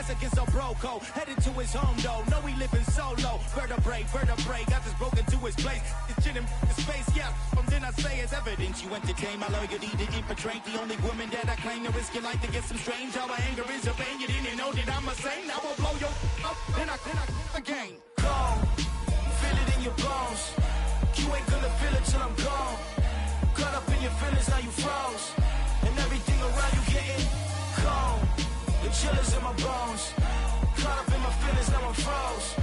That's against a broco. Headed to his home though. No, he living solo. Vertebrae. Got this broken to his place. It's chin in his face. Yeah. Then I say it's evidence you entertain my loyalty to infiltrate the only woman that I claim to risk your life to get some strange. How my anger is a pain. You didn't know that I'm a saint. I will blow your up. Then I again. Gone. Feel it in your bones. You ain't gonna feel it till I'm gone. Caught up in your feelings, now you froze. And everything around you getting cold. The chill is in my bones. Caught up in my feelings, now I'm froze.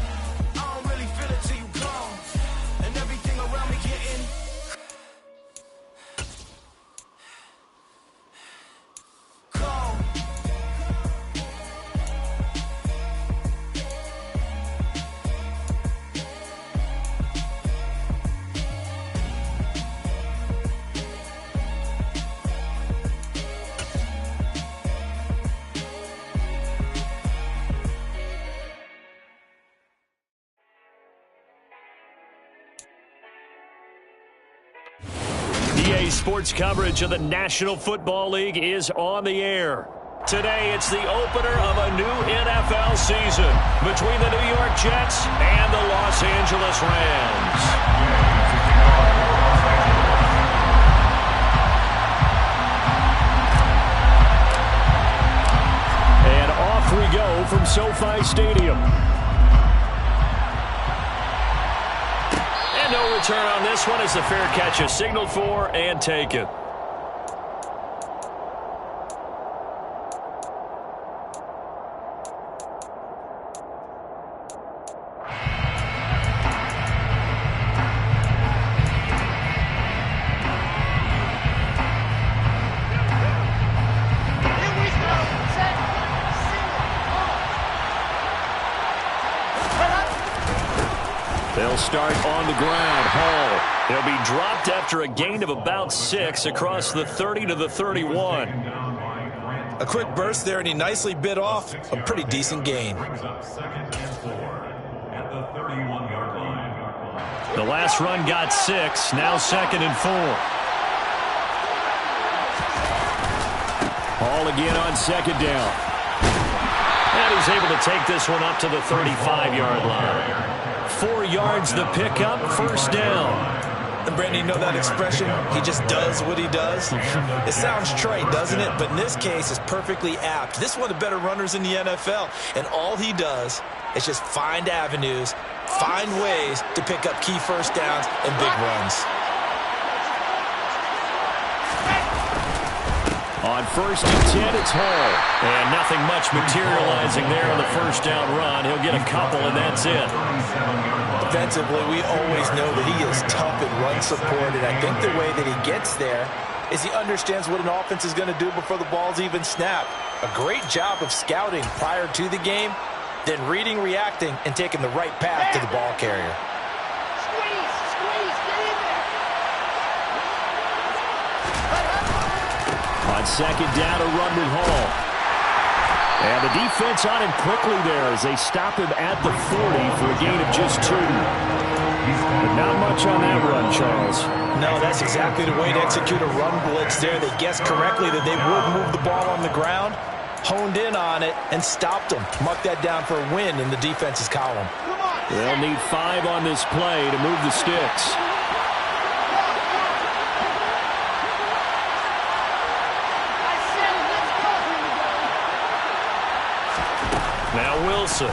I don't really feel it till you gone. And everything around me getting cold. EA Sports coverage of the National Football League is on the air. Today, it's the opener of a new NFL season between the New York Jets and the Los Angeles Rams. And off we go from SoFi Stadium. No return on this one as the fair catch is signaled for and taken. They'll start on the ground. Hall. They'll be dropped after a gain of about 6 across the 30 to the 31. A quick burst there, and he nicely bit off a pretty decent gain. The last run got 6. Now 2nd and 4. Hall again on 2nd down. And he's able to take this one up to the 35-yard line. 4 yards the pickup, 1st down. And Brandon, you know that expression? He just does what he does. It sounds trite, doesn't it? But in this case, it's perfectly apt. This is one of the better runners in the NFL. And all he does is just find avenues, find ways to pick up key 1st downs and big runs. On 1st and 10, it's Hall. And nothing much materializing there on the 1st down run. He'll get a couple, and that's it. Defensively, we always know that he is tough in run support, and I think the way that he gets there is he understands what an offense is going to do before the ball's even snapped. A great job of scouting prior to the game, then reading, reacting, and taking the right path to the ball carrier. On 2nd down, a run with Hall. And the defense on him quickly there as they stop him at the 40 for a gain of just 2. But not much on that run, Charles. No, that's exactly the way to execute a run blitz there. They guessed correctly that they would move the ball on the ground, honed in on it, and stopped them. Mark that down for a win in the defense's column. They'll need 5 on this play to move the sticks. Now Wilson.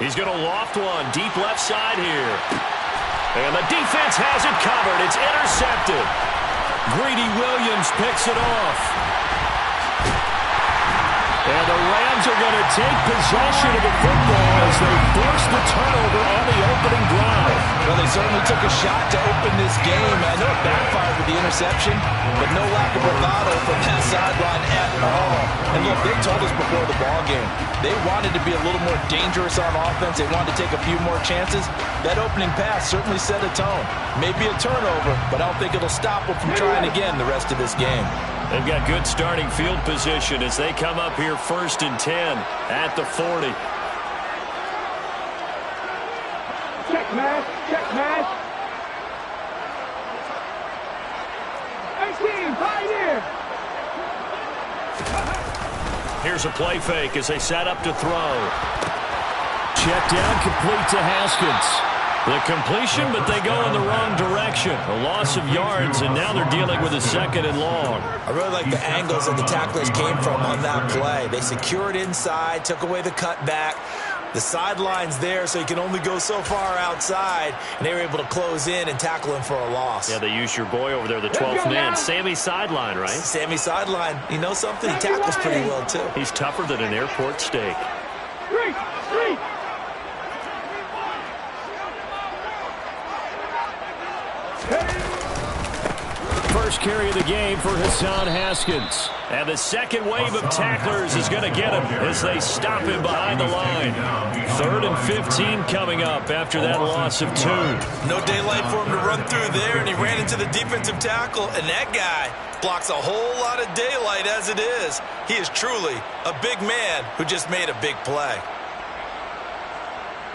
He's going to loft one deep left side here. And the defense has it covered. It's intercepted. Greedy Williams picks it off. And the Rams are going to take possession of the football as they force the turnover on the opening drive. Well, they certainly took a shot to open this game. I know it backfired with the interception, but no lack of bravado from that sideline at all. And look, they told us before the ball game, they wanted to be a little more dangerous on offense. They wanted to take a few more chances. That opening pass certainly set a tone. Maybe a turnover, but I don't think it'll stop them from trying again the rest of this game. They've got good starting field position as they come up here 1st and 10 at the 40. Check match, check match. Hey, team, right here. Here's a play fake as they set up to throw. Check down, complete to Haskins. The completion, but they go in the wrong direction. A loss of yards, and now they're dealing with a 2nd and long. I really like the angles that the tacklers came from on that play. They secured inside, took away the cutback. The sideline's there, so you can only go so far outside, and they were able to close in and tackle him for a loss. Yeah, they used your boy over there, the 12th man, Sammy Sideline, right? Sammy Sideline. You know something? He tackles pretty well, too. He's tougher than an airport steak. Three. First carry of the game for Hassan Haskins. And the second wave of tacklers is going to get him as they stop him behind the line. 3rd and 15 coming up after that loss of 2. No daylight for him to run through there, and he ran into the defensive tackle, and that guy blocks a whole lot of daylight as it is. He is truly a big man who just made a big play.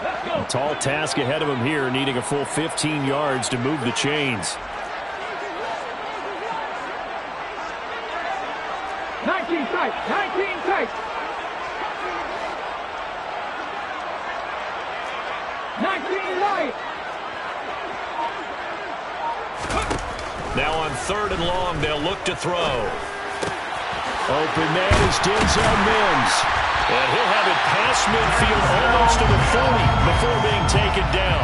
A tall task ahead of him here, needing a full 15 yards to move the chains. 19 tight. 19 tight. 19 light. Now on 3rd and long, they'll look to throw. Open man is Denzel Mims. And he'll have it past midfield almost to the 40 before being taken down.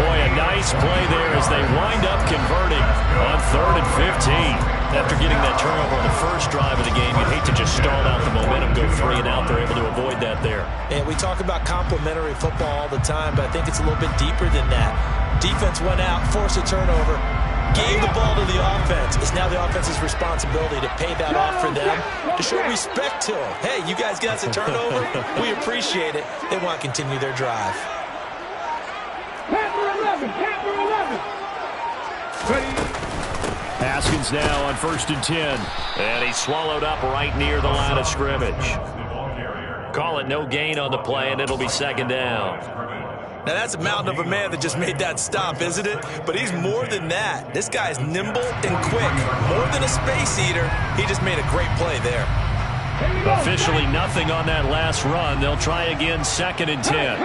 Boy, a nice play there as they wind up converting on 3rd and 15. After getting that turnover on the first drive of the game, you'd hate to just stall out the momentum, go 3 and out. They're able to avoid that there. And we talk about complementary football all the time, but I think it's a little bit deeper than that. Defense went out, forced a turnover, gave the ball to the offense. It's now the offense's responsibility to pay that off for them, to show respect to them. Hey, you guys got us a turnover. We appreciate it. They want to continue their drive. Panther 11. Panther 11. Ready. Haskins now on 1st and 10. And he's swallowed up right near the line of scrimmage. Call it no gain on the play, and it'll be 2nd down. Now, that's a mountain of a man that just made that stop, isn't it? But he's more than that. This guy's nimble and quick. More than a space eater, he just made a great play there. Officially nothing on that last run. They'll try again 2nd and 10.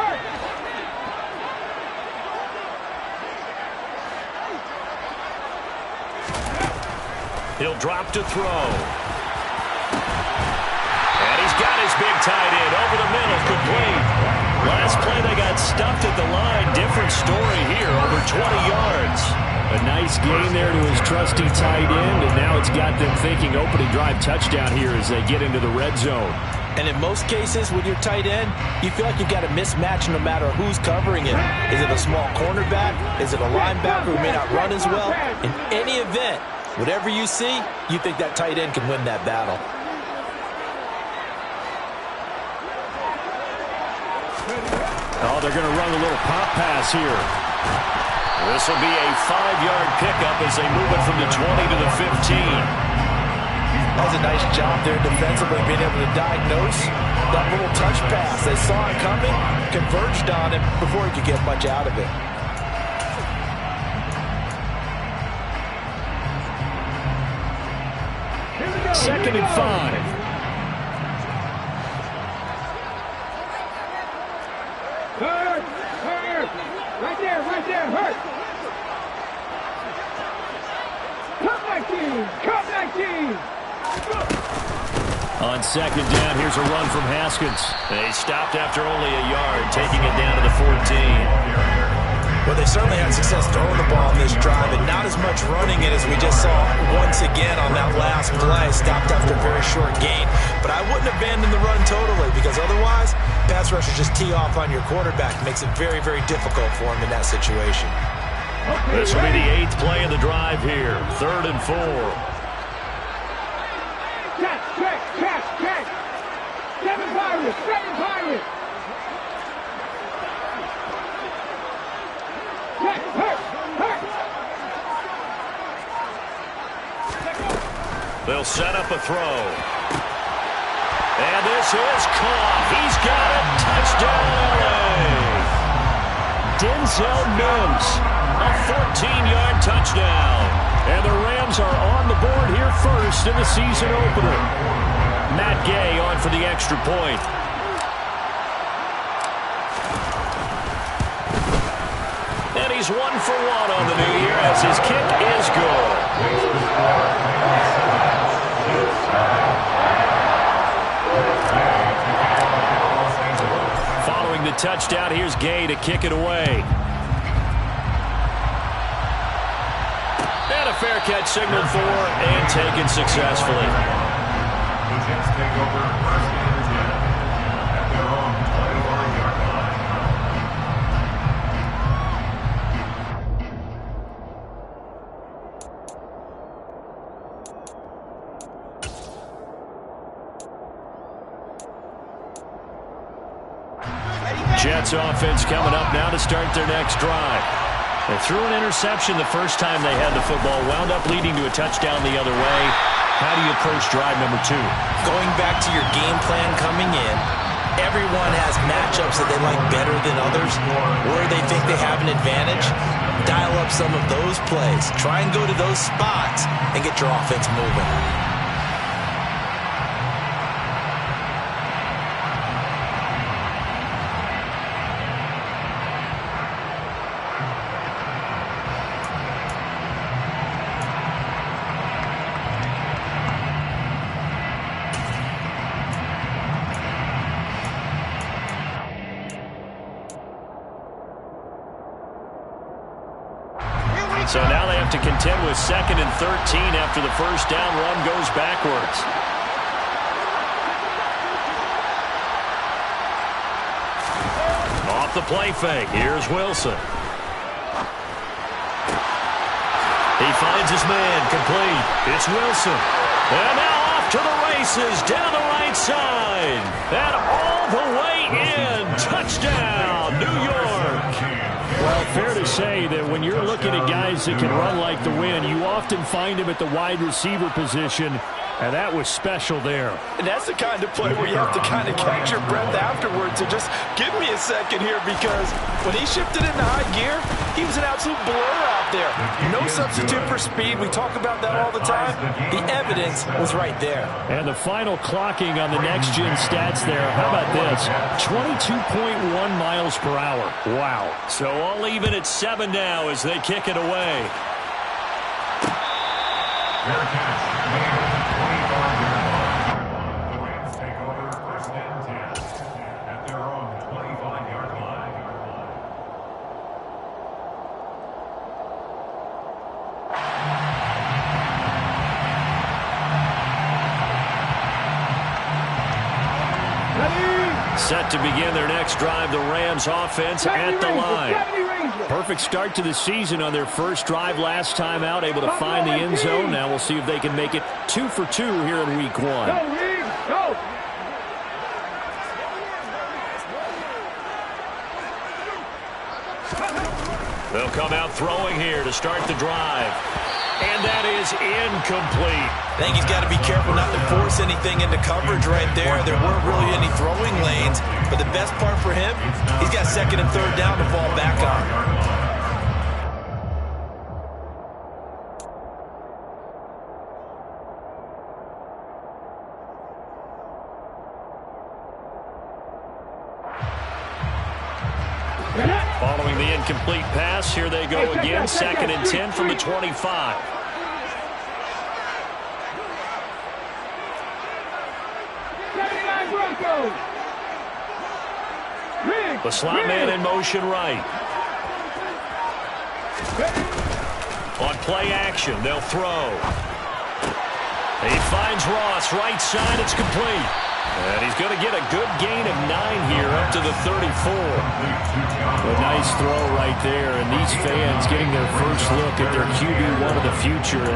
He'll drop to throw. And he's got his big tight end over the middle, complete. Last play they got stuffed at the line. Different story here, over 20 yards. A nice gain there to his trusty tight end, and now it's got them thinking opening drive touchdown here as they get into the red zone. And in most cases, with your tight end, you feel like you've got a mismatch no matter who's covering it. Is it a small cornerback? Is it a linebacker who may not run as well? In any event, whatever you see, you think that tight end can win that battle. Oh, they're going to run a little pop pass here. This will be a 5-yard pickup as they move it from the 20 to the 15. That was a nice job there defensively, being able to diagnose that little touch pass. They saw it coming, converged on him before he could get much out of it. Second and 5. Hurt! Right there, hurt! Cut 19! On 2nd down, here's a run from Haskins. They stopped after only a yard, taking it down to the 14. Well, they certainly had success throwing the ball in this drive, and not as much running it as we just saw once again on that last play. Stopped after a very short gain. But I wouldn't abandon the run totally, because otherwise, pass rushers just tee off on your quarterback. Makes it very, very difficult for him in that situation. This will be the 8th play of the drive here. 3rd and 4. Check! 7 Pirates! They'll set up a throw. And this is caught. He's got it. Touchdown, LA. Denzel Mims, a 14-yard touchdown. And the Rams are on the board here first in the season opener. Matt Gay on for the extra point. And he's 1 for 1 on the new year as his kick is good. Following the touchdown, here's Gay to kick it away. And a fair catch signaled for and taken successfully. The Jets take over first and 10 at their own 24-yard line. Jets offense coming up now to start their next drive. They threw an interception the first time they had the football, wound up leading to a touchdown the other way. How do you approach drive number 2? Going back to your game plan coming in, everyone has matchups that they like better than others, where they think they have an advantage. Dial up some of those plays. Try and go to those spots and get your offense moving. So now they have to contend with 2nd and 13 after the first down run goes backwards. Off the play fake. Here's Wilson. He finds his man complete. It's Wilson. And now off to the races down the right side. And all the way in. Touchdown, New York. Well, fair to say that when you're looking at guys that can run like the wind, you often find them at the wide receiver position, and that was special there. And that's the kind of play where you have to kind of catch your breath afterwards and just give me a second here, because when he shifted into high gear, he was an absolute blur out there. No substitute for speed. We talk about that all the time. The evidence was right there. And the final clocking on the next-gen stats there, how about this? 22.1 miles per hour. Wow. So all even at 7 now as they kick it away. Fair catch. 25-yard line. The Rams take over first and 10 at their own 25-yard line. Set to begin their next drive, the Rams offense at the line. Perfect start to the season on their first drive last time out, able to find the end zone. Now we'll see if they can make it 2 for 2 here in week 1. Go! They'll come out throwing here to start the drive. And that is incomplete. I think he's got to be careful not to force anything into coverage right there. There weren't really any throwing lanes, but the best part for him, he's got 2nd and 3rd down to fall back on. Following the incomplete pass, here they go again, 2nd and 10 from the 25. The slot man in motion right. On play action, they'll throw. He finds Ross, right side, it's complete. And he's going to get a good gain of 9 here up to the 34. A nice throw right there, and these fans getting their first look at their QB1 of the future.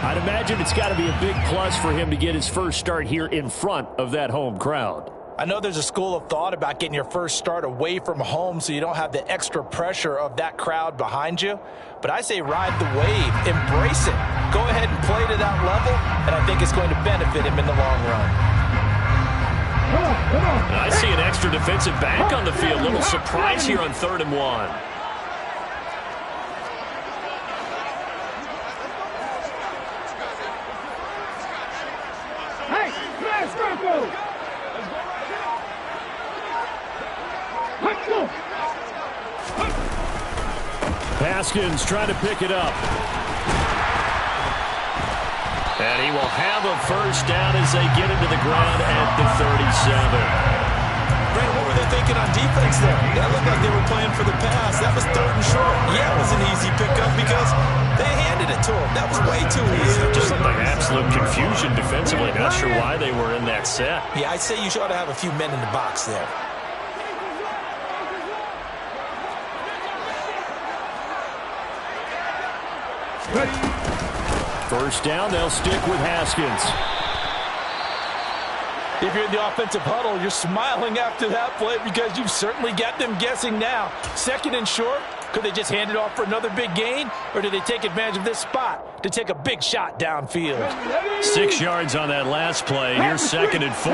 I'd imagine it's got to be a big plus for him to get his first start here in front of that home crowd. I know there's a school of thought about getting your first start away from home so you don't have the extra pressure of that crowd behind you. But I say ride the wave, embrace it. Go ahead and play to that level, and I think it's going to benefit him in the long run. I see an extra defensive back on the field. Little surprise here on 3rd and 1. Hey, let's go! Haskins trying to pick it up. And he will have a first down as they get into the ground at the 37. Brandon, what were they thinking on defense there? That looked like they were playing for the pass. That was 3rd and short. Yeah, it was an easy pickup because they handed it to him. That was way too easy. Just looked like absolute confusion defensively. Not sure why they were in that set. Yeah, I'd say you ought to have a few men in the box there. First down, they'll stick with Haskins. If you're in the offensive huddle, you're smiling after that play because you've certainly got them guessing now. 2nd and short, could they just hand it off for another big gain? Or do they take advantage of this spot to take a big shot downfield? 6 yards on that last play. Here's 2nd and 4.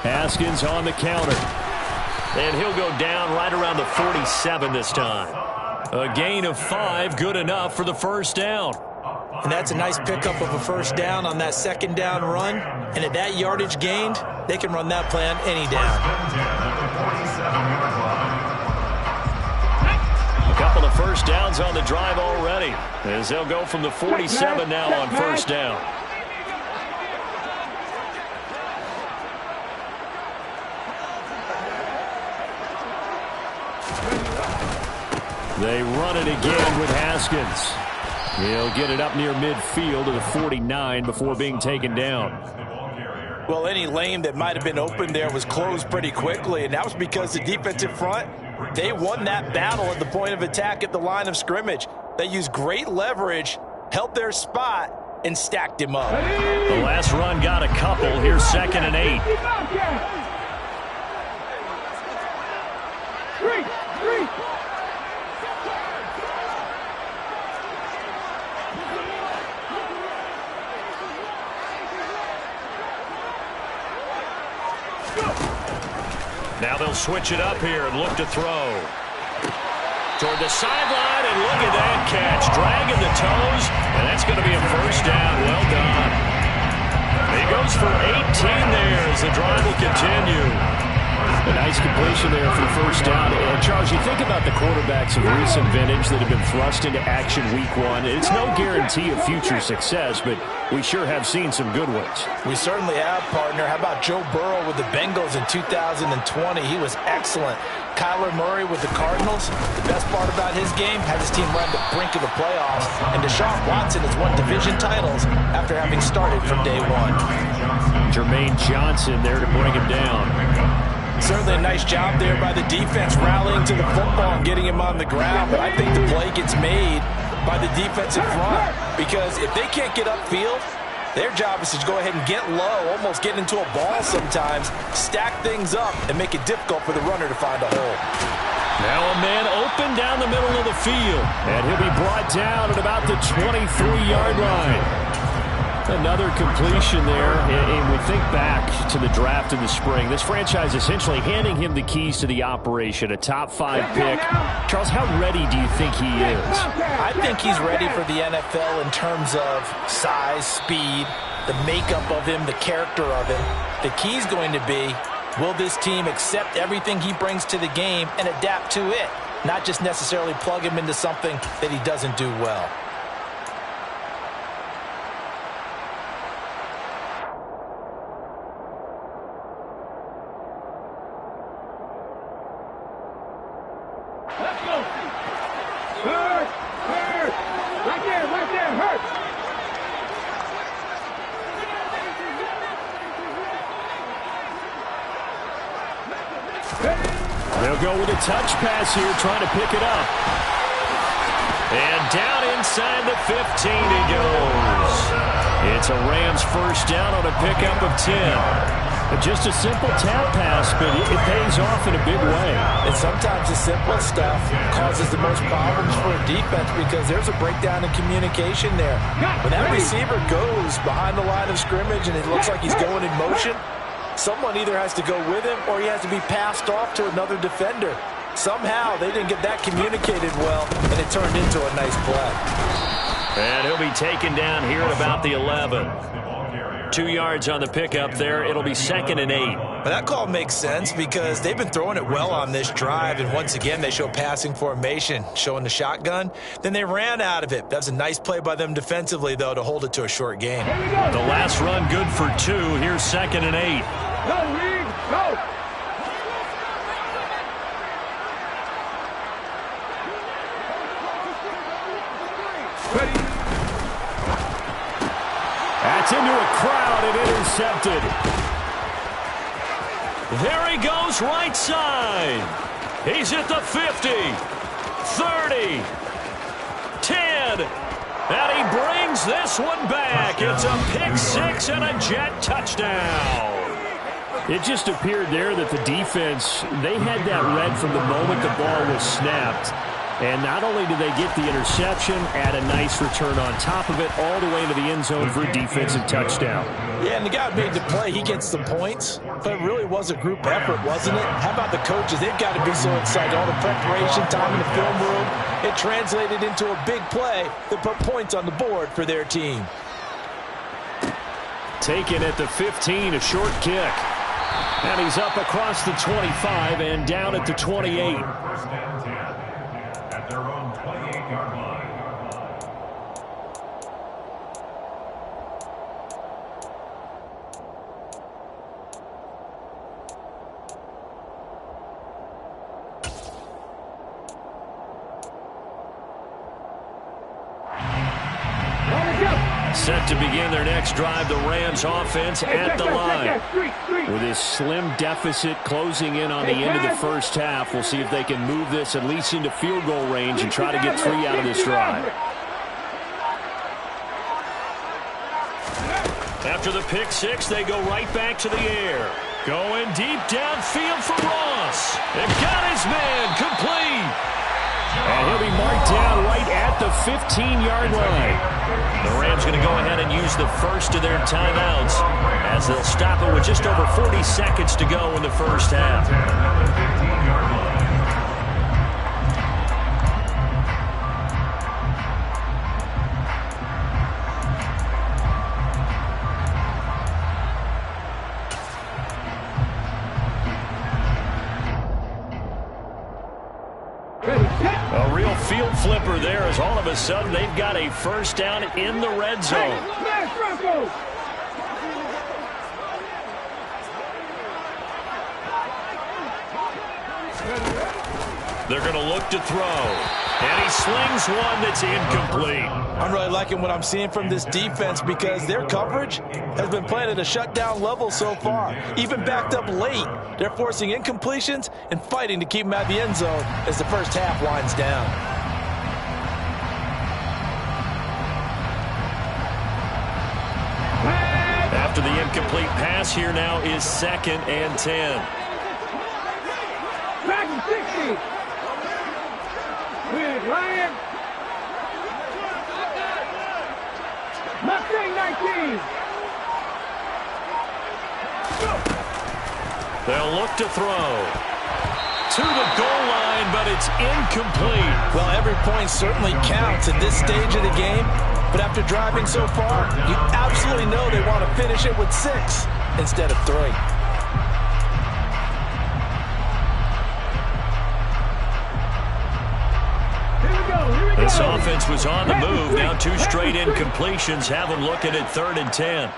Haskins on the counter. And he'll go down right around the 47 this time. A gain of 5, good enough for the first down. And that's a nice pickup of a first down on that 2nd down run. And at that yardage gained, they can run that play on any down. A couple of first downs on the drive already, as they'll go from the 47 now on first down. They run it again with Haskins. He'll get it up near midfield to the 49 before being taken down. Well, any lane that might have been open there was closed pretty quickly, and that was because the defensive front, they won that battle at the point of attack at the line of scrimmage. They used great leverage, held their spot, and stacked him up. The last run got a couple. Here's 2nd and 8. Now they'll switch it up here and look to throw. Toward the sideline, and look at that catch. Dragging the toes, and that's going to be a first down. Well done. He goes for 18 there as the drive will continue. A nice completion there for the first down. And Charles, you think about the quarterbacks of recent vintage that have been thrust into action week 1. It's no guarantee of future success, but we sure have seen some good ones. We certainly have, partner. How about Joe Burrow with the Bengals in 2020? He was excellent. Kyler Murray with the Cardinals. The best part about his game, had his team run to the brink of the playoffs. And Deshaun Watson has won division titles after having started from day 1. Jermaine Johnson there to bring him down. Certainly a nice job there by the defense rallying to the football and getting him on the ground. But I think the play gets made by the defensive front because if they can't get upfield, their job is to go ahead and get low, almost get into a ball sometimes, stack things up, and make it difficult for the runner to find a hole. Now a man open down the middle of the field, and he'll be brought down at about the 23-yard line. Another completion there, and we think back to the draft in the spring. This franchise essentially handing him the keys to the operation, a top 5 pick. Charles, how ready do you think he is? I think he's ready for the NFL in terms of size, speed, the makeup of him, the character of him. The key's going to be, will this team accept everything he brings to the game and adapt to it, not just necessarily plug him into something that he doesn't do well. They'll go with a touch pass here, trying to pick it up. And down inside the 15 he goes. It's a Rams first down on a pickup of 10. Just a simple tap pass, but it pays off in a big way. And sometimes the simple stuff causes the most problems for a defense because there's a breakdown in communication there. When that receiver goes behind the line of scrimmage and it looks like he's going in motion, someone either has to go with him or he has to be passed off to another defender. Somehow they didn't get that communicated well, and it turned into a nice play. And he'll be taken down here at about the 11. 2 yards on the pickup there. It'll be 2nd and 8. But that call makes sense because they've been throwing it well on this drive, and once again they show passing formation, showing the shotgun. Then they ran out of it. That's a nice play by them defensively, though, to hold it to a short game. The last run good for 2. Here's 2nd and 8. Go, Reed, go! Ready? That's into a crowd and intercepted. There he goes right side. He's at the 50, 30, 10, and he brings this one back. It's a pick 6 and a Jet touchdown. It just appeared there that the defense, they had that read from the moment the ball was snapped. And not only did they get the interception, add a nice return on top of it, all the way to the end zone for a defensive touchdown. Yeah, and the guy made the play. He gets the points. But it really was a group effort, wasn't it? How about the coaches? They've got to be so excited. All the preparation time in the film room, it translated into a big play that put points on the board for their team. Taken at the 15, a short kick. And he's up across the 25 and down at the 28. First and 10 at their own 28-yard line. Set to begin their next drive, the Rams offense at the line. With this slim deficit closing in on the end of the first half, we'll see if they can move this at least into field goal range and try to get 3 out of this drive. After the pick 6, they go right back to the air. Going deep downfield for Ross. They've got his man complete. And he'll be marked down right at the 15-yard line. The Rams going to go ahead and use the first of their timeouts as they'll stop it with just over 40 seconds to go in the first half. A real field flipper there as all of a sudden they've got a first down in the red zone. They're going to look to throw. And he slings one that's incomplete. I'm really liking what I'm seeing from this defense because their coverage has been playing at a shutdown level so far. Even backed up late, they're forcing incompletions and fighting to keep them out of the end zone as the first half winds down. After the incomplete pass, here now is 2nd and 10. Back and 60. With Ryan. Mustang 19. They'll look to throw. To the goal line, but it's incomplete. Well, every point certainly counts at this stage of the game. But after driving so far, you absolutely know they want to finish it with 6 instead of 3. This offense was on the move. Now 2 straight incompletions have them looking at 3rd and 10.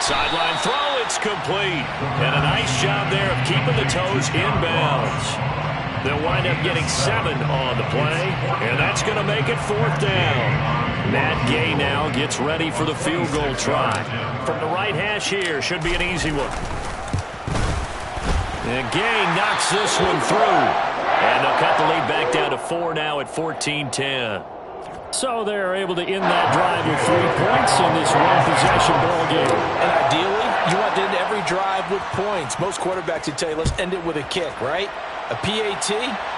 Sideline throw, it's complete. And a nice job there of keeping the toes in bounds. They'll wind up getting 7 on the play, and that's going to make it 4th down. Matt Gay now gets ready for the field goal try. From the right hash here, should be an easy one. And Gay knocks this one through. And they'll cut the lead back down to 4 now at 14-10. So they're able to end that drive with 3 points in this one-possession ball game. And ideally, you want to end every drive with points. Most quarterbacks would tell you, let's end it with a kick, right? A PAT,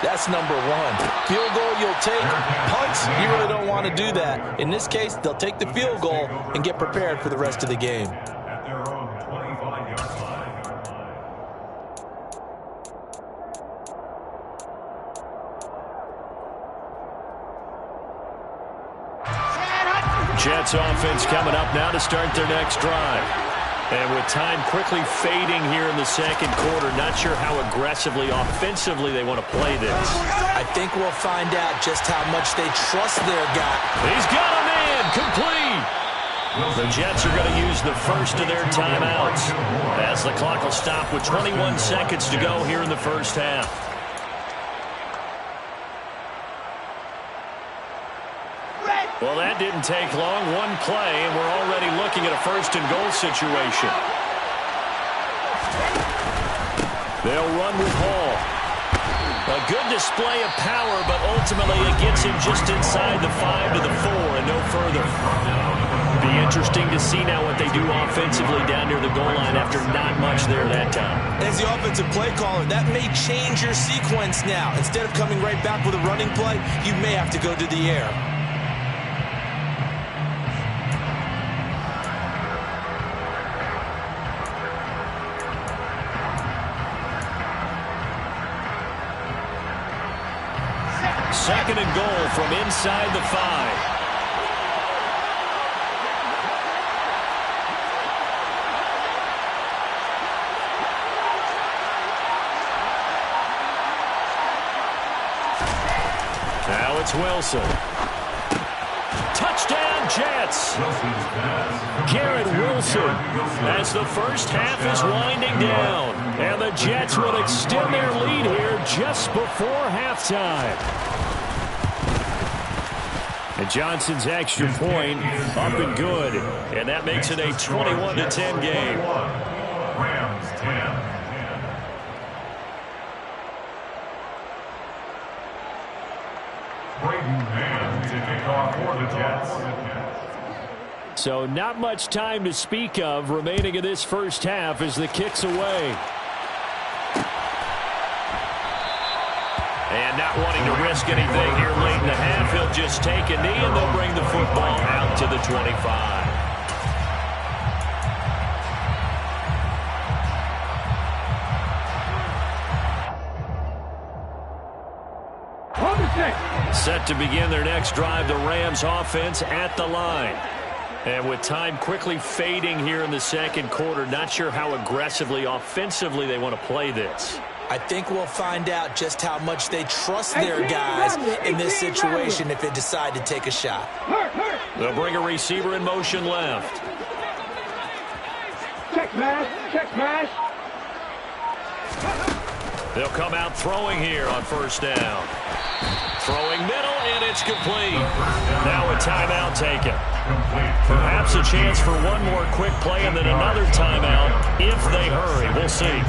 that's number one. Field goal you'll take. Punts, you really don't want to do that. In this case, they'll take the field goal and get prepared for the rest of the game. At their own 25-yard line. Jets offense coming up now to start their next drive. And with time quickly fading here in the second quarter, not sure how aggressively, offensively they want to play this. I think we'll find out just how much they trust their guy. He's got a man, complete. The Jets are going to use the first of their timeouts as the clock will stop with 21 seconds to go here in the first half. Well, that didn't take long. One play, and we're already looking at a first-and-goal situation. They'll run with Hall. A good display of power, but ultimately it gets him just inside the 5 to the 4 and no further. Be interesting to see now what they do offensively down near the goal line after not much there that time. As the offensive play caller, that may change your sequence now. Instead of coming right back with a running play, you may have to go to the air. Second and goal from inside the 5. Now it's Wilson. Touchdown, Jets. Garrett Wilson as the first half is winding down. And the Jets will extend their lead here just before halftime. And Johnson's extra point up and good. And that makes it a 21-10 game. Rams 10. To kick off for the Jets. So not much time to speak of remaining in this first half as the kick's away. And not wanting to risk anything here late in the half, he'll just take a knee and they'll bring the football out to the 25. Set to begin their next drive, the Rams offense at the line. And with time quickly fading here in the second quarter, not sure how aggressively, offensively they want to play this. I think we'll find out just how much they trust their guys in this situation if they decide to take a shot. They'll bring a receiver in motion left. Check pass, check pass. They'll come out throwing here on first down. Throwing middle, and it's complete. Now a timeout taken. Perhaps a chance for one more quick play and then another timeout if they hurry. We'll see.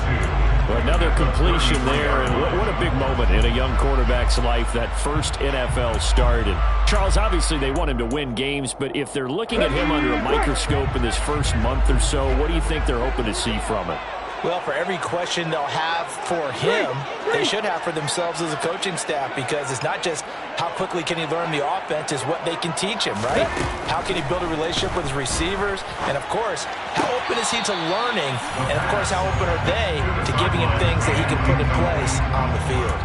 Another completion there, and what a big moment in a young quarterback's life, that first NFL start. And Charles, obviously they want him to win games, but if they're looking at him under a microscope in this first month or so, what do you think they're hoping to see from it? Well, for every question they'll have for him, they should have for themselves as a coaching staff, because it's not just how quickly can he learn the offense, it's what they can teach him, right? How can he build a relationship with his receivers? And, of course, how open is he to learning? And, of course, how open are they to giving him things that he can put in place on the field?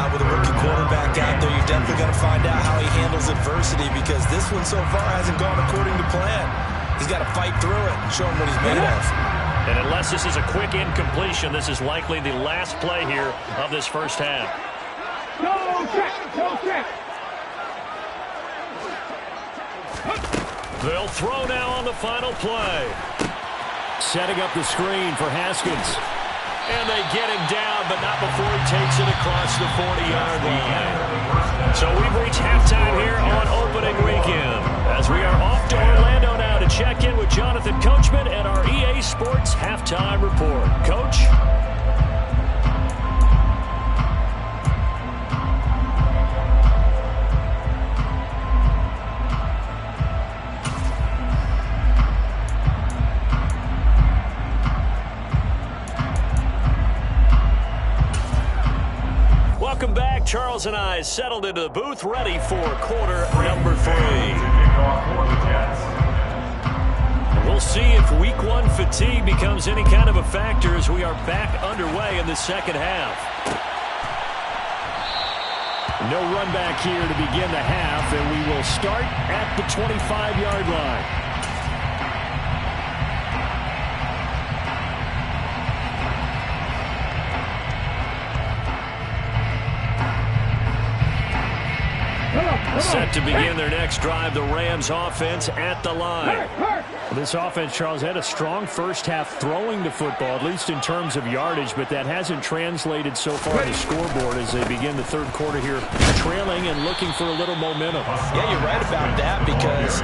With a rookie quarterback out there, you're definitely going to find out how he handles adversity, because this one so far hasn't gone according to plan. He's got to fight through it and show him what he's made of. And unless this is a quick incompletion, this is likely the last play here of this first half. Go check, go check. They'll throw now on the final play. Setting up the screen for Haskins. And they get him down, but not before he takes it across the 40-yard line. So we've reached halftime here on opening weekend, as we are off to Orlando now to check in with Jonathan Coachman and our EA Sports Halftime Report. Coach? Charles and I settled into the booth, ready for quarter number 3. We'll see if week 1 fatigue becomes any kind of a factor as we are back underway in the second half. No run back here to begin the half, and we will start at the 25-yard line. Set to begin their next drive, the Rams offense at the line. This offense, Charles, had a strong first half throwing the football, at least in terms of yardage, but that hasn't translated so far on the scoreboard as they begin the third quarter here, trailing and looking for a little momentum. Yeah, you're right about that because,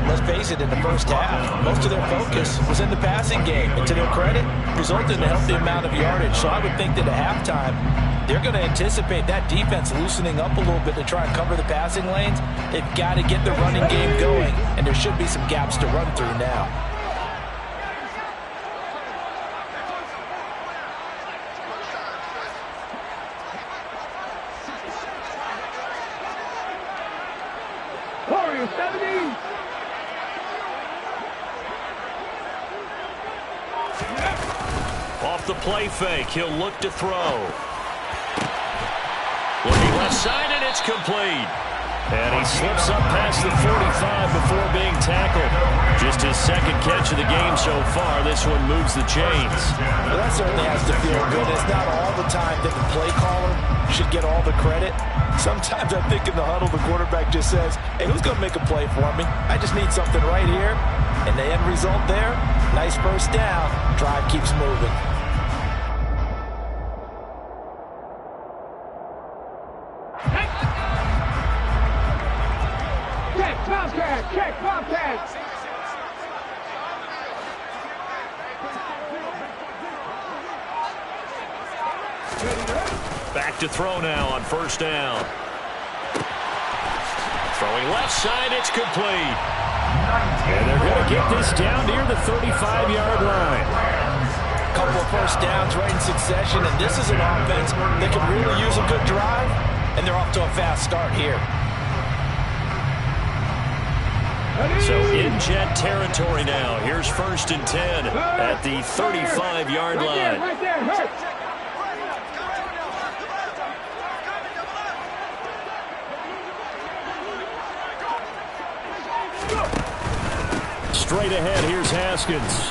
let's face it, in the first half, most of their focus was in the passing game. And to their credit, resulted in a healthy amount of yardage. So I would think that at halftime, they're going to anticipate that defense loosening up a little bit to try and cover the passing lanes. They've got to get the running game going, and there should be some gaps to run through now. Warrior 70. Off the play fake, he'll look to throw. Looking left side, and it's complete. And he slips up past the 45 before being tackled. Just his second catch of the game so far. This one moves the chains. Well, that certainly has to feel good. It's not all the time that the play caller should get all the credit. Sometimes I think in the huddle, the quarterback just says, hey, who's going to make a play for me? I just need something right here. And the end result there, nice first down. Drive keeps moving. Check, Bobcats! Back to throw now on first down. Throwing left side, it's complete. And they're going to get this down near the 35-yard line. Couple of first downs right in succession, and this is an offense that can really use a good drive, and they're off to a fast start here. So in Jet territory now. Here's 1st and 10 at the 35-yard line. Right there, Hurts. Straight ahead, here's Haskins.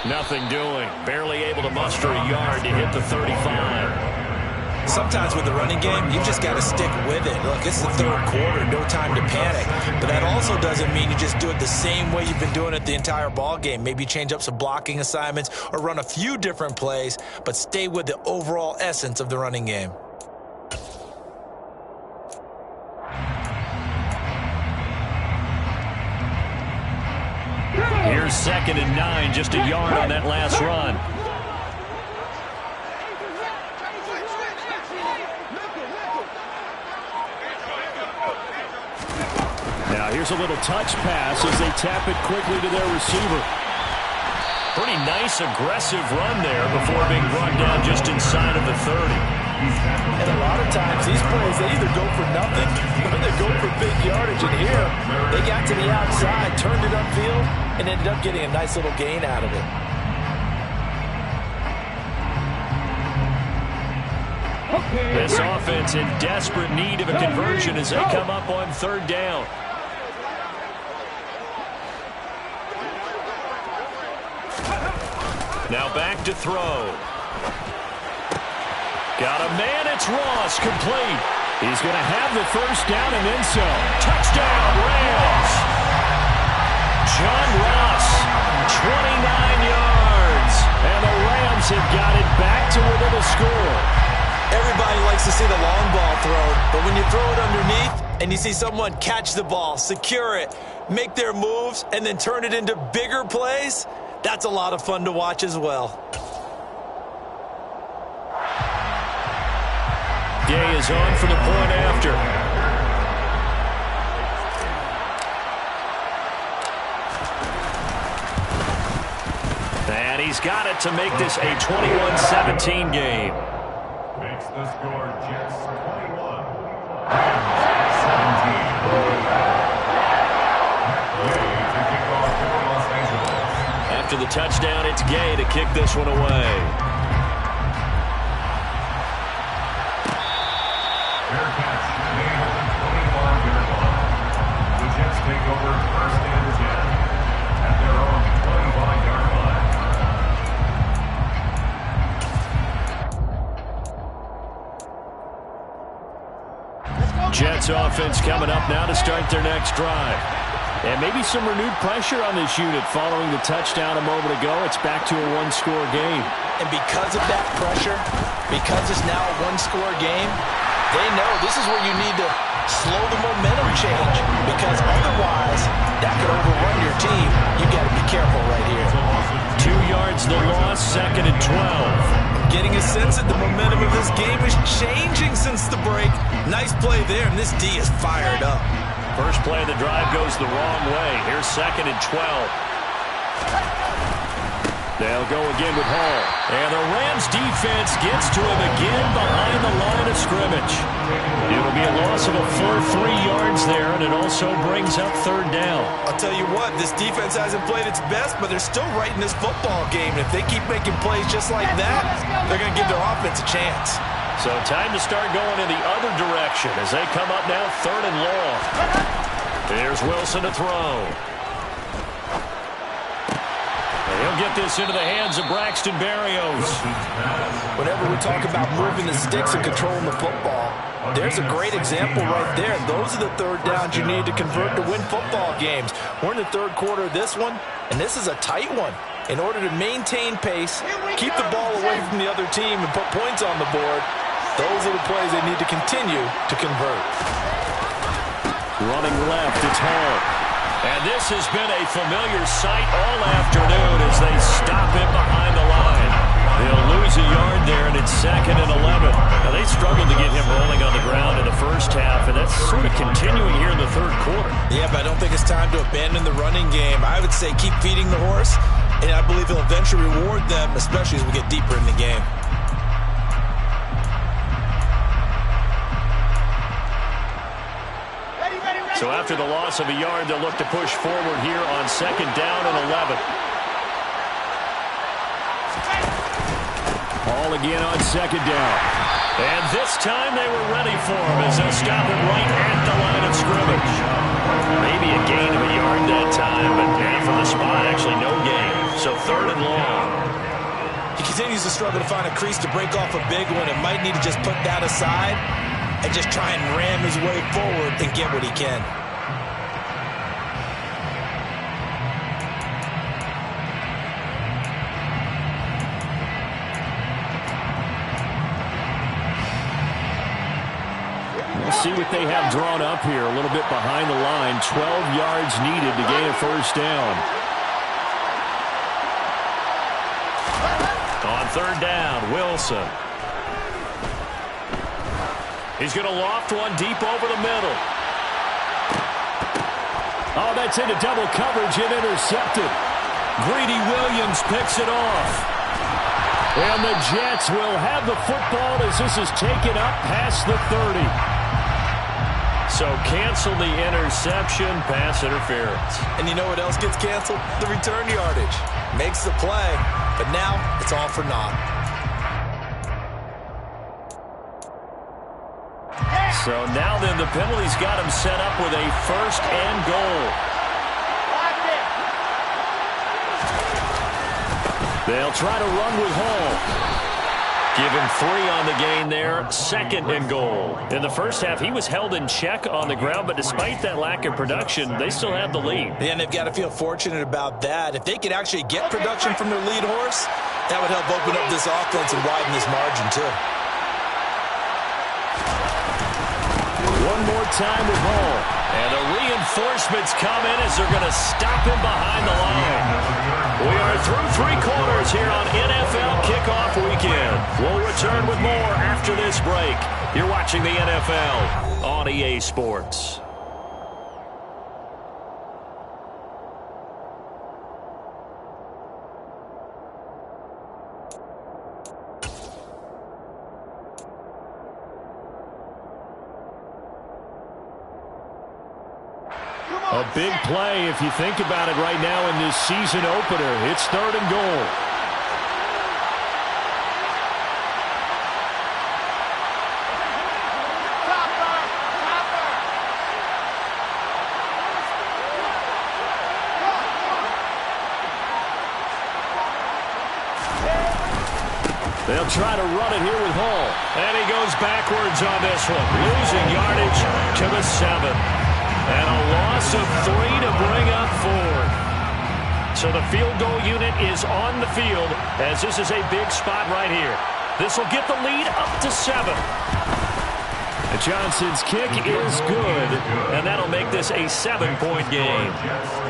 Nothing doing. Barely able to muster a yard to hit the 35. Sometimes with the running game, you just got to stick with it. Look, it's the third quarter, no time to panic. But that also doesn't mean you just do it the same way you've been doing it the entire ball game. Maybe change up some blocking assignments or run a few different plays, but stay with the overall essence of the running game. Here's 2nd and 9, just a yard on that last run. Now here's a little touch pass as they tap it quickly to their receiver. Pretty nice, aggressive run there before being brought down just inside of the 30. And a lot of times, these plays, they either go for nothing or they go for big yardage. And here, they got to the outside, turned it upfield, and ended up getting a nice little gain out of it. This offense in desperate need of a conversion as they come up on 3rd down. Now back to throw. Got a man, it's Ross, complete. He's going to have the first down and then some. Touchdown, Rams. John Ross, 29 yards. And the Rams have got it back to within a score. Everybody likes to see the long ball thrown, but when you throw it underneath and you see someone catch the ball, secure it, make their moves, and then turn it into bigger plays, that's a lot of fun to watch as well. Gay is on for the point after. And he's got it to make this a 21-17 game. Makes the score Jets 21, Rams 17. Gay to kick off for Los Angeles. After the touchdown, it's Gay to kick this one away. Fair catch made at the 25-yard line. The Jets take over first and 10 at their own 25-yard line. Jets offense coming up now to start their next drive. And maybe some renewed pressure on this unit following the touchdown a moment ago. It's back to a one-score game. And because of that pressure, because it's now a one-score game, they know this is where you need to slow the momentum change, because otherwise that could overrun your team. You got to be careful right here. 2 yards the loss, 2nd and 12. Getting a sense that the momentum of this game is changing since the break. Nice play there, and this D is fired up. First play of the drive goes the wrong way. Here's 2nd and 12. They'll go again with Hall. And the Rams defense gets to him again behind the line of scrimmage. It'll be a loss of a full 3 yards there, and it also brings up 3rd down. I'll tell you what, this defense hasn't played its best, but they're still right in this football game. And if they keep making plays just like that, they're going to give their offense a chance. So time to start going in the other direction as they come up now 3rd and long. There's Wilson to throw. He'll get this into the hands of Braxton Berrios. Whenever we talk about moving the sticks and controlling the football, there's a great example right there. Those are the 3rd downs you need to convert to win football games. We're in the 3rd quarter of this one, and this is a tight one. In order to maintain pace, keep the ball away from the other team, and put points on the board, those are the plays they need to continue to convert. Running left, it's Hall. And this has been a familiar sight all afternoon as they stop him behind the line. They'll lose a yard there, and it's 2nd and 11. Now, they struggled to get him rolling on the ground in the first half, and that's sort of continuing here in the 3rd quarter. Yeah, but I don't think it's time to abandon the running game. I would say keep feeding the horse, and I believe he'll eventually reward them, especially as we get deeper in the game. So after the loss of a yard, they'll look to push forward here on 2nd down and 11. Hall again on 2nd down. And this time they were ready for him as they'll stop him right at the line of scrimmage. Maybe a gain of a yard that time, but from the spot, actually no gain. So 3rd and long. He continues to struggle to find a crease to break off a big one, and might need to just put that aside and just try and ram his way forward and get what he can. We'll see what they have drawn up here. A little bit behind the line. 12 yards needed to gain a 1st down. On 3rd down, Wilson. He's going to loft one deep over the middle. Oh, that's into double coverage and intercepted. Greedy Williams picks it off. And the Jets will have the football as this is taken up past the 30. So cancel the interception, pass interference. And you know what else gets canceled? The return yardage. Makes the play, but now it's all for naught. So now then the penalty's got him set up with a 1st and goal. They'll try to run with Hall. Give him 3 on the gain there, 2nd and goal. In the first half, he was held in check on the ground, but despite that lack of production, they still have the lead. Yeah, and they've got to feel fortunate about that. If they could actually get production from their lead horse, that would help open up this offense and widen this margin too. One more time with Hall. And the reinforcements come in as they're going to stop him behind the line. We are through 3 quarters here on NFL Kickoff Weekend. We'll return with more after this break. You're watching the NFL on EA Sports. A big play if you think about it right now in this season opener. It's 3rd and goal. They'll try to run it here with Hall. And he goes backwards on this one. Losing yardage to the 7. And a loss of 3 to bring up 4. So the field goal unit is on the field as this is a big spot right here. This will get the lead up to 7. Johnson's kick is good, and that'll make this a 7-point game.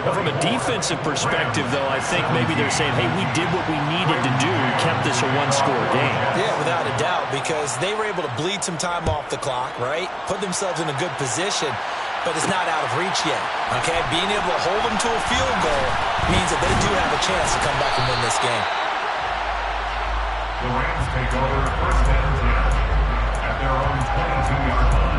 Now, from a defensive perspective, though, I think maybe they're saying, hey, we did what we needed to do, kept this a 1-score game. Yeah, without a doubt, because they were able to bleed some time off the clock, right? Put themselves in a good position, but it's not out of reach yet, okay? Being able to hold them to a field goal means that they do have a chance to come back and win this game. The Rams take over 1st and 10 at their own 22-yard line.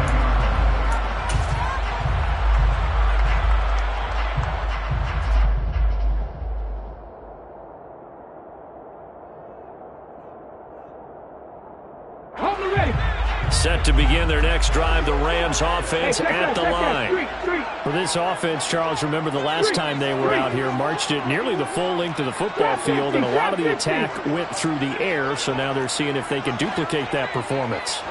Set to begin their next drive, the Rams offense at the line. For this offense, Charles, remember the last time they were out here, marched it nearly the full length of the football field, and a lot of the attack went through the air, so now they're seeing if they can duplicate that performance.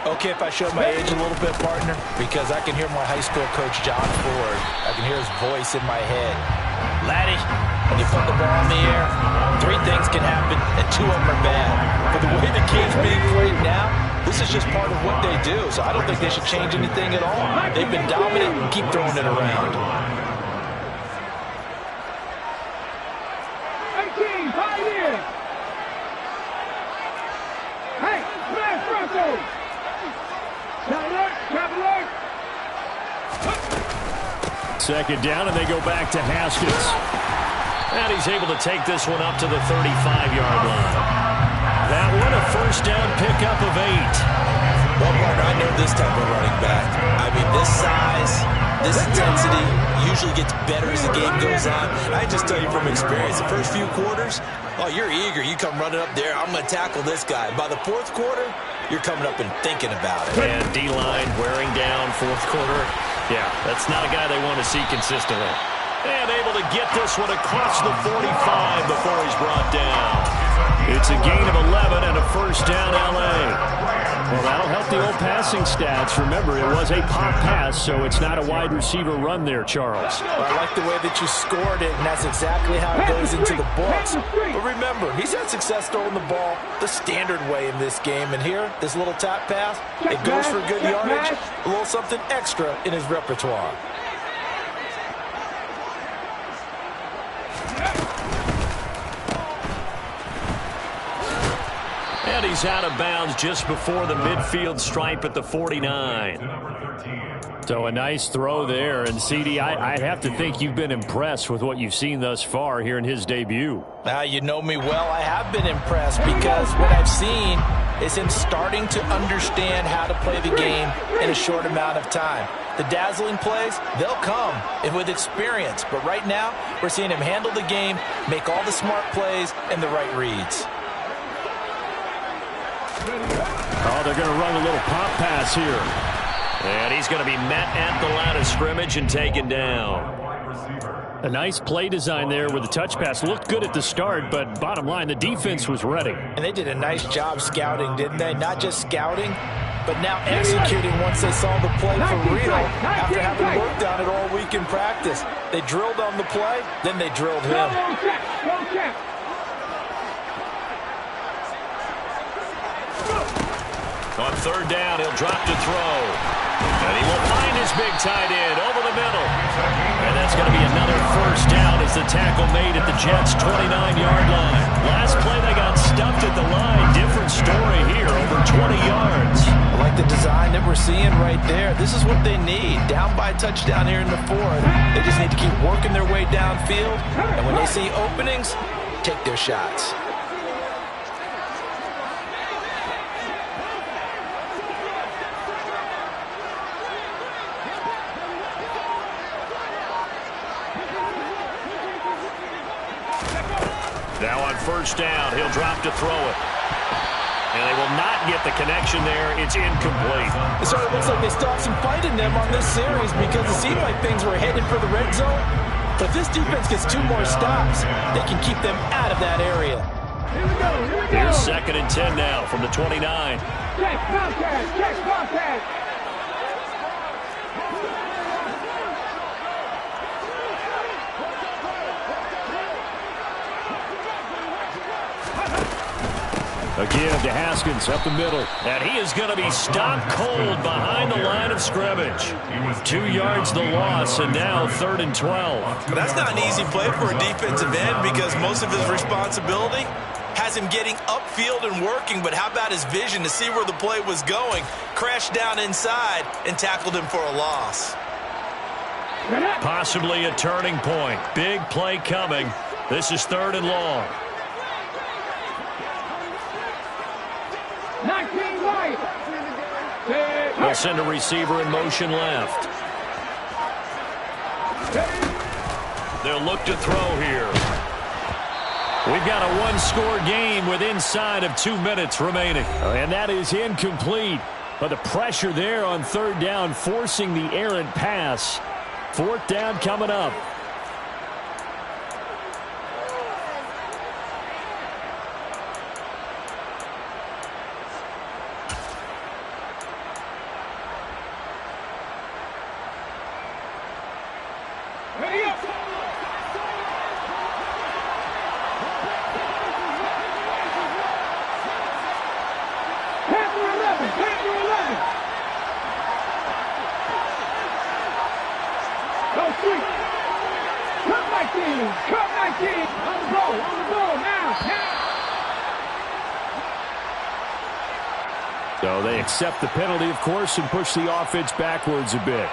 Okay, if I show my age a little bit, partner, because I can hear my high school coach, John Ford. I can hear his voice in my head. Laddie, when you put the ball in the air, 3 things can happen, and 2 of them are bad. But the way the game's being played now, this is just part of what they do, so I don't think they should change anything at all. They've been dominant and keep throwing it around. 18, pioneer. Hey, smash Bronco. Trap alert. 2nd down, and they go back to Haskins. And he's able to take this one up to the 35-yard line. That one, a 1st down pickup of 8. Well, partner, I know this type of running back. I mean, this size, this intensity usually gets better as the game goes on. I just tell you from experience, the first few quarters, oh, you're eager. You come running up there, I'm going to tackle this guy. By the 4th quarter, you're coming up and thinking about it. And D-line wearing down 4th quarter. Yeah, that's not a guy they want to see consistently. And able to get this one across the 45 before he's brought down. It's a gain of 11 and a 1st down, L.A. Well, that'll help the old passing stats. Remember, it was a pop pass, so it's not a wide receiver run there, Charles. Well, I like the way that you scored it, and that's exactly how it goes into the books. But remember, he's had success throwing the ball the standard way in this game. And here, this little tap pass, it goes for good yardage, a little something extra in his repertoire. And he's out of bounds just before the midfield stripe at the 49. So a nice throw there. And, CD, I'd have to think you've been impressed with what you've seen thus far here in his debut. Now, you know me well. I have been impressed because what I've seen is him starting to understand how to play the game in a short amount of time. The dazzling plays, they'll come and with experience. But right now, we're seeing him handle the game, make all the smart plays, and the right reads. Oh, they're going to run a little pop pass here. And he's going to be met at the line of scrimmage and taken down. A nice play design there with the touch pass. Looked good at the start, but bottom line, the defense was ready. And they did a nice job scouting, didn't they? Not just scouting, but now executing once they saw the play for real after having worked on it all week in practice. They drilled on the play, then they drilled him. On 3rd down, he'll drop to throw. And he will find his big tight end over the middle. And that's going to be another 1st down as the tackle made at the Jets' 29-yard line. Last play, they got stuffed at the line. Different story here, over 20 yards. I like the design that we're seeing right there. This is what they need. Down by a touchdown here in the 4th. They just need to keep working their way downfield. And when they see openings, take their shots. Now on first down, he'll drop to throw it. And they will not get the connection there. It's incomplete. It sort of looks like they stopped some fight in them on this series because it seemed like things were headed for the red zone. But if this defense gets 2 more stops, they can keep them out of that area. Here we go, here we go. Here's 2nd and 10 now from the 29. Check contact, check contact. A give to Haskins up the middle. And he is going to be stopped cold behind the line of scrimmage. 2 yards the loss, and now 3rd and 12. That's not an easy play for a defensive end because most of his responsibility has him getting upfield and working, but how about his vision to see where the play was going, crashed down inside, and tackled him for a loss. Possibly a turning point. Big play coming. This is 3rd and long. 19 right. They'll send a receiver in motion left. They'll look to throw here. We've got a 1-score game with inside of 2 minutes remaining. And that is incomplete. But the pressure there on 3rd down, forcing the errant pass. 4th down coming up. Ready up. Panther 11, Panther 11. Go street. Cut 19, cut 19. On the ball now. So they accept the penalty, of course, and push the offense backwards a bit.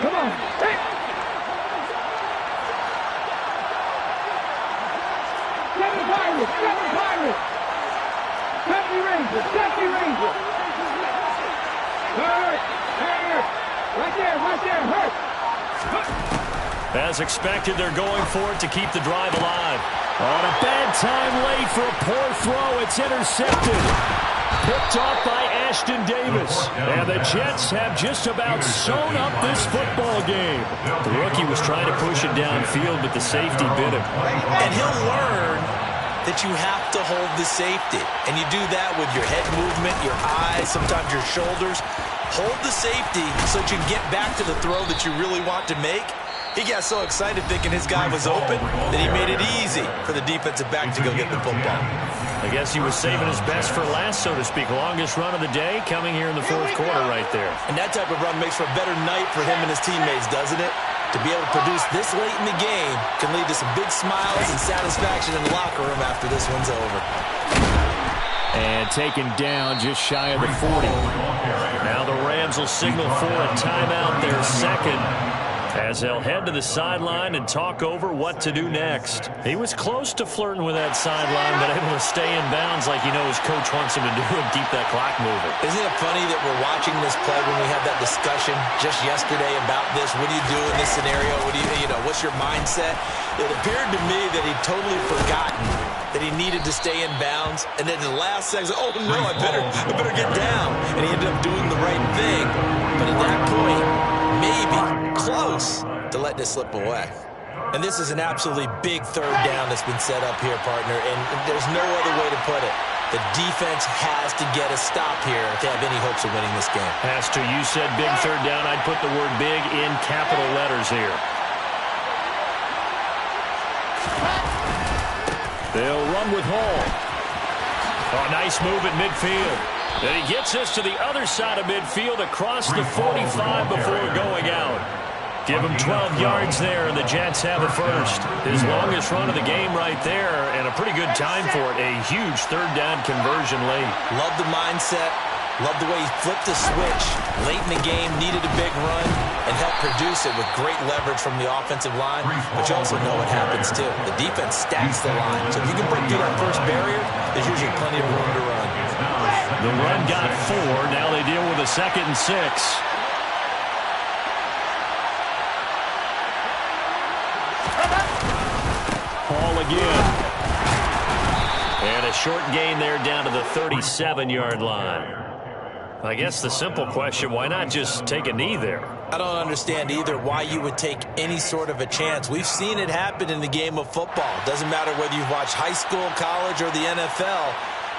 Come on. Hey. 7 Pirates, 7 Pirates. 70 Rangers, 70 Rangers. Hurt. Right there, hurt. As expected, they're going for it to keep the drive alive. On a bad time late for a poor throw, it's intercepted. Picked off by Ashton Davis. And the Jets have just about sewn up this football game. The rookie was trying to push it downfield, but the safety bit him. And he'll learn that you have to hold the safety. And you do that with your head movement, your eyes, sometimes your shoulders. Hold the safety so that you can get back to the throw that you really want to make. He got so excited thinking his guy was open that he made it easy for the defensive back to go get the football. I guess he was saving his best for last, so to speak. Longest run of the day coming here in the 4th quarter right there. And that type of run makes for a better night for him and his teammates, doesn't it? To be able to produce this late in the game can lead to some big smiles and satisfaction in the locker room after this one's over. And taken down just shy of the 40. Now the Rams will signal for a timeout, their 2nd. As they'll head to the sideline and talk over what to do next. He was close to flirting with that sideline, but able to stay in bounds like his coach wants him to do and keep that clock moving. Isn't it funny that we're watching this play when we had that discussion just yesterday about this? What do you do in this scenario? What do what's your mindset? It appeared to me that he'd totally forgotten that he needed to stay in bounds, and then the last second, oh no, I better get down. And he ended up doing the right thing. But at that point, maybe close to letting it slip away. And this is an absolutely big 3rd down that's been set up here, partner, and there's no other way to put it. The defense has to get a stop here if they have any hopes of winning this game. Has to. You said big 3rd down. I'd put the word big in capital letters here. They'll run with Hall. Oh, nice move at midfield. And he gets us to the other side of midfield across the 45 before going out. Give him 12 yards there, and the Jets have a first. His longest run of the game right there, and a pretty good time for it. A huge 3rd down conversion late. Love the mindset. Love the way he flipped the switch late in the game, needed a big run, and helped produce it with great leverage from the offensive line. But you also know what happens, too. The defense stacks the line. So if you can break through that first barrier, there's usually plenty of room to run. The run got 4. Now they deal with a 2nd and 6. Hall again. And a short gain there down to the 37-yard line. I guess the simple question, why not just take a knee there? I don't understand either why you would take any sort of a chance. We've seen it happen in the game of football. Doesn't matter whether you've watched high school, college, or the NFL.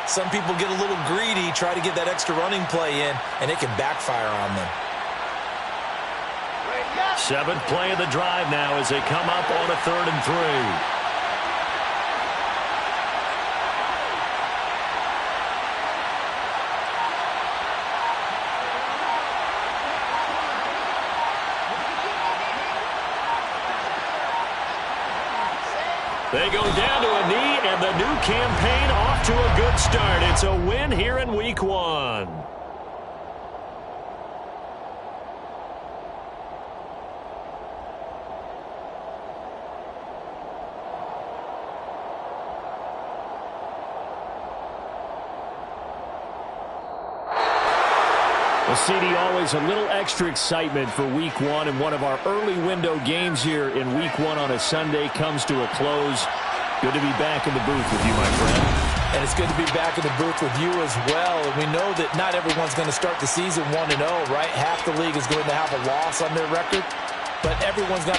Some people get a little greedy, try to get that extra running play in, and it can backfire on them. 7th play of the drive now as they come up on a 3rd and 3. They go down to a knee, and the new campaign off to a good start. It's a win here in Week 1. Well, CD, always a little extra excitement for Week 1, and one of our early window games here in Week 1 on a Sunday comes to a close. Good to be back in the booth with you, my friend. And it's good to be back in the booth with you as well. And we know that not everyone's going to start the season 1-0, right? Half the league is going to have a loss on their record, but everyone's got